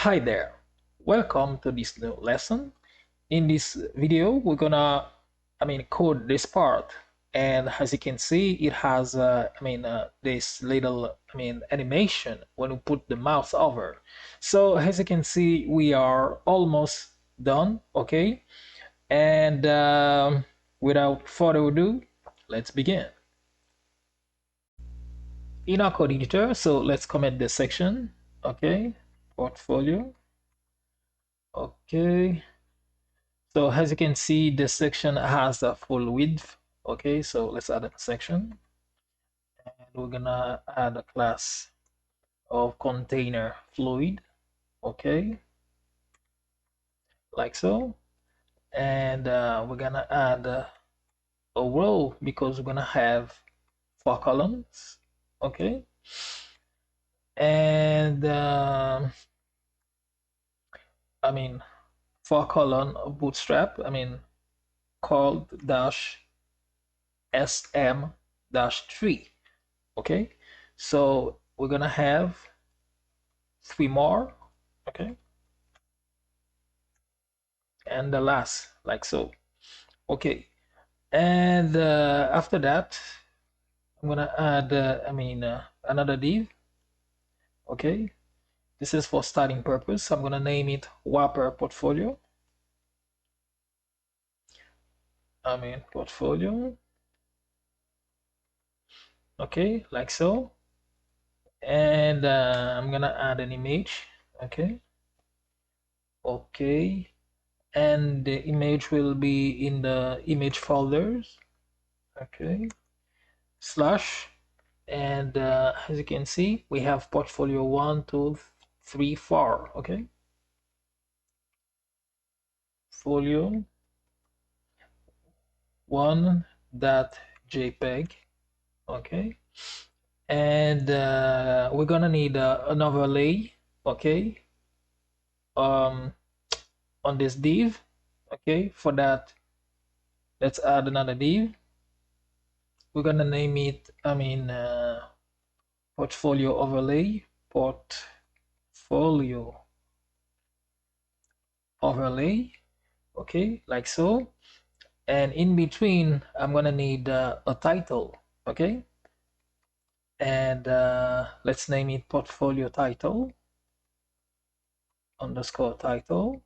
Hi there, welcome to this new lesson. In this video, we're gonna, code this part. And as you can see, it has, this little, animation when we put the mouse over. So as you can see, we are almost done, okay? And without further ado, let's begin. In our code editor, so let's comment this section, okay? Portfolio, okay. So as you can see, this section has a full width. Okay, so let's add a section. And we're gonna add a class of container fluid. Okay, like so. And we're gonna add a row because we're gonna have 4 columns. Okay, and I mean 4 column bootstrap. Called dash sm dash 3. Okay, so we're gonna have 3 more, okay, and the last, like so. Okay, and after that, I'm gonna add another div. Okay, this is for starting purpose. I'm gonna name it Wrapper Portfolio. Portfolio. Okay, like so. And I'm gonna add an image. Okay, okay, and the image will be in the image folders. Okay, slash. And as you can see, we have portfolio 1, 2, 3, 4. Okay, folio 1.jpg. Okay, and we're gonna need an overlay. Okay, um, on this div. Okay, for that, let's add another div. We're gonna name it. Portfolio overlay. Portfolio overlay. Okay, like so. And in between, I'm gonna need a title. Okay, and let's name it portfolio title underscore title,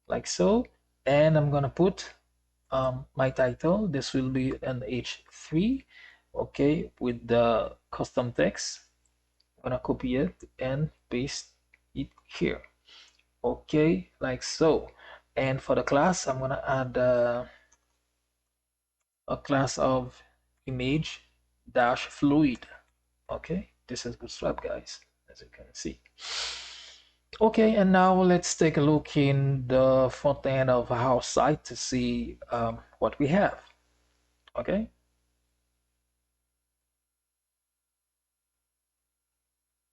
like so. And I'm gonna put my title. This will be an h3, okay, with the custom text. I'm gonna copy it and paste it here, okay, like so. And for the class, I'm gonna add a class of image dash fluid. Okay, this is Bootstrap, guys, as you can see. Okay, and now let's take a look in the front end of our site to see what we have. Okay,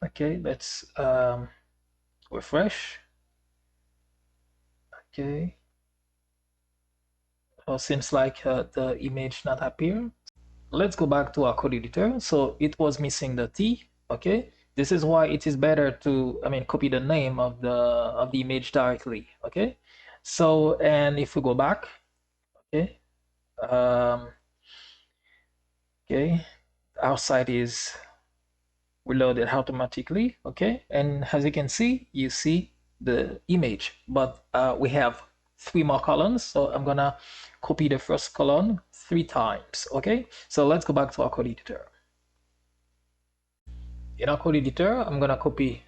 okay, let's refresh. Okay, seems like the image not appear. Let's go back to our code editor. So it was missing the T. Okay, this is why it is better to copy the name of the image directly. Okay, so and if we go back, okay, um, okay, our site is reloaded automatically. Okay, and as you can see, you see the image, but we have 3 more columns, so I'm gonna copy the first column 3 times. Okay, so let's go back to our code editor. In our code editor, I'm gonna copy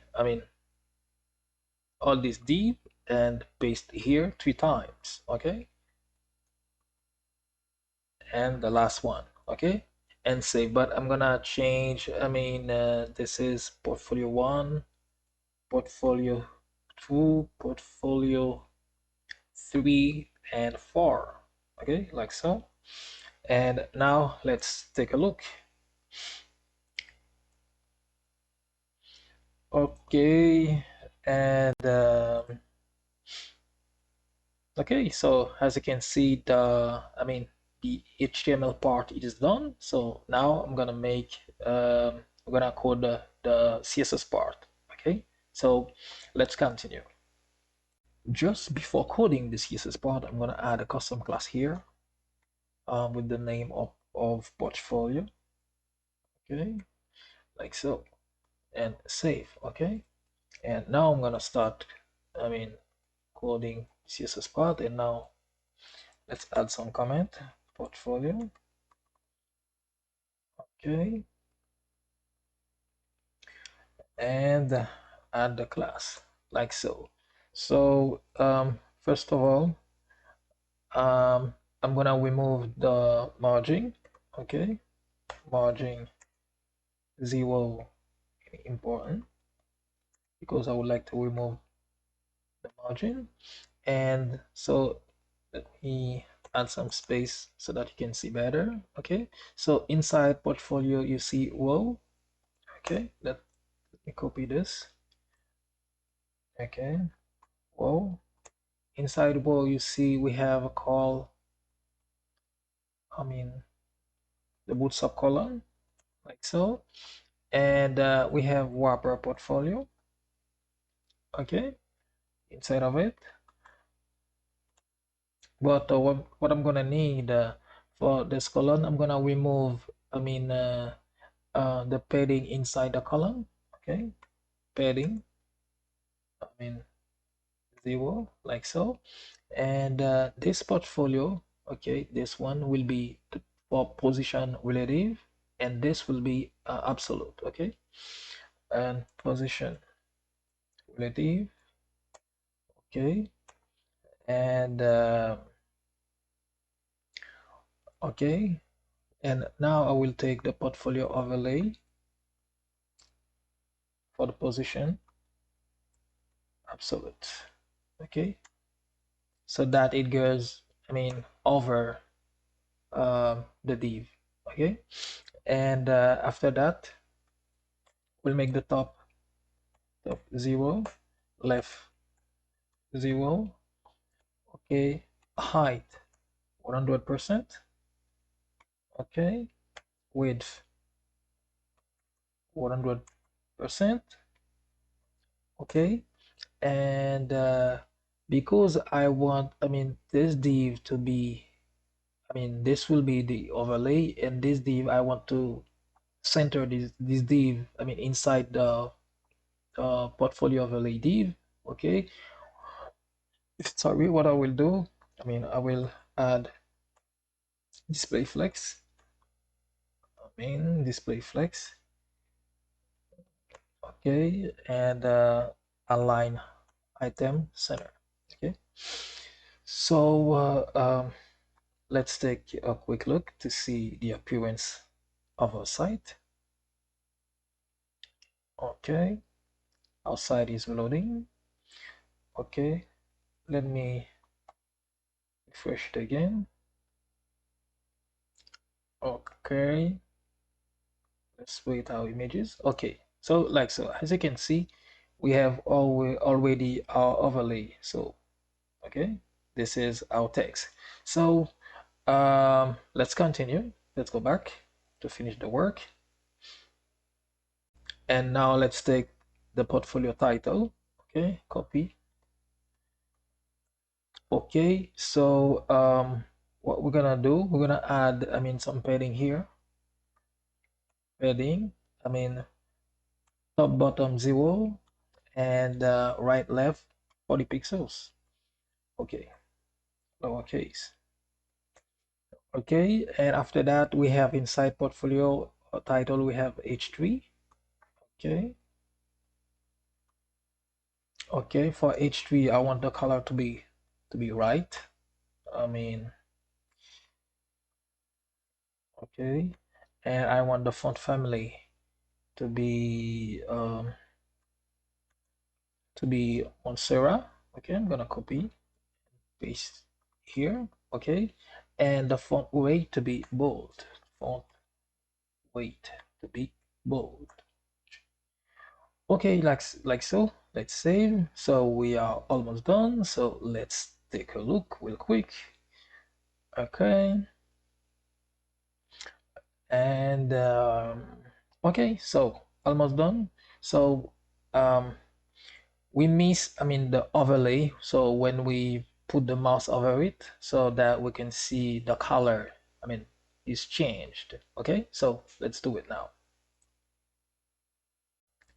all this div and paste here 3 times. Okay, and the last one. Okay, and save. But I'm gonna change, this is portfolio 1, portfolio 2, portfolio 3, and 4. Okay, like so. And now let's take a look. Okay, and okay, so as you can see, the HTML part is done. So now I'm gonna code the CSS part. Okay, so let's continue. just before coding the CSS part, I'm gonna add a custom class here with the name of portfolio. Okay, like so, and save. Okay, and now I'm gonna start, I mean, coding CSS part, and now let's add some comment portfolio. Okay, and add the class like so. So first of all, I'm gonna remove the margin. Okay, margin 0 important because I would like to remove the margin. And so let me add some space so that you can see better. Okay, so inside portfolio you see row. Okay, let me copy this. Okay, row. Inside row you see we have a call, I mean, the bootstrap column like so, and we have wrapper portfolio. Okay, inside of it, but what I'm gonna need for this column, I'm gonna remove, I mean, the padding inside the column. Okay, padding, I mean, 0 like so, and this portfolio, okay, this one will be for position relative, and this will be absolute. Okay, and position relative. Okay, and okay, and now I will take the portfolio overlay for the position absolute. Okay, so that it goes, I mean, over the div. Okay, and after that we'll make the top 0, left 0. Okay, height 100%. Okay, width 100%. Okay, and because I want, I mean, this div to be, I mean, this will be the overlay, and this div I want to center this div, I mean, inside the portfolio overlay div. Okay, sorry, what I will do, I mean, I will add display flex, I mean, display flex. Okay, and align item center. Okay, so let's take a quick look to see the appearance of our site. Okay, our site is loading. Okay, let me refresh it again. Okay, let's wait our images. Okay, so like so, as you can see, we have already our overlay. So okay, this is our text. So let's continue. Let's go back to finish the work. And now let's take the portfolio title. Okay, copy. Okay, so what we're gonna do, we're gonna add, I mean, some padding here. Padding, I mean, top bottom 0 and right left 40 pixels. Okay, lowercase. Okay, and after that we have inside portfolio title, we have h3. Okay, okay, for h3 I want the color to be right, I mean, okay, and I want the font family to be Montserrat. Okay, I'm gonna copy, paste here. Okay, and the font weight to be bold. Font weight to be bold. Okay, like so. Let's save. So we are almost done. So let's take a look real quick. Okay, and okay, so almost done. So um, we miss, the overlay. So when we put the mouse over it, so that we can see the color, is changed. Okay, so let's do it now.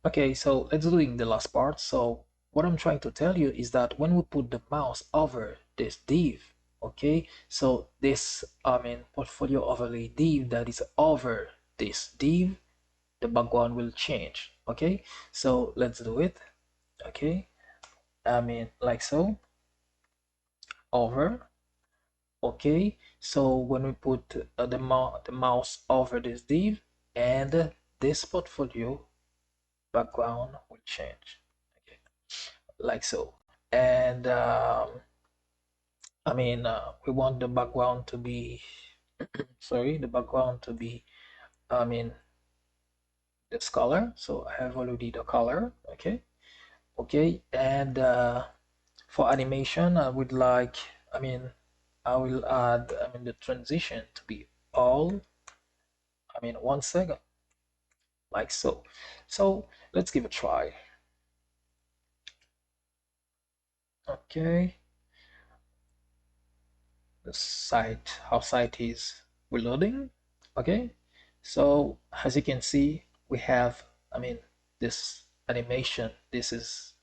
Okay, so let's do the last part. So what I'm trying to tell you is that when we put the mouse over this div, okay, so this, portfolio overlay div that is over this div, the background will change. Okay, so let's do it. Okay, like so, over. Okay, so when we put the mouse over this div, and this portfolio background will change. Okay, like so. And we want the background to be, sorry, the background to be, I mean, this color. So I have already the color. Okay, okay, and for animation, I would like, I will add, the transition to be all, 1 second, like so. So let's give a try. Okay, the site, our site is reloading. Okay, so as you can see, we have, this animation. This is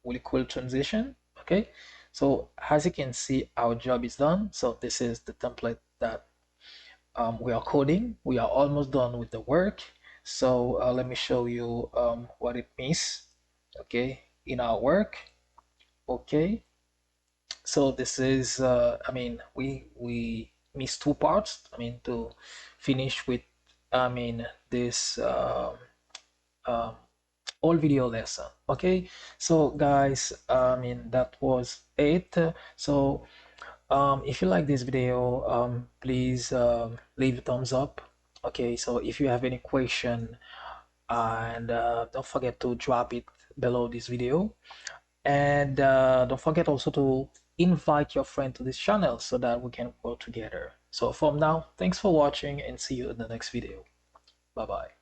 really cool transition. Okay, so as you can see, our job is done. So this is the template that we are coding. We are almost done with the work. So let me show you what it means. Okay, in our work. Okay, so this is, we missed two parts. To finish with, this um, all video lesson. Okay, so guys, that was it. So if you like this video, please leave a thumbs up. Okay, so if you have any question, and don't forget to drop it below this video. And don't forget also to invite your friend to this channel so that we can grow together. So from now, thanks for watching and see you in the next video. Bye bye.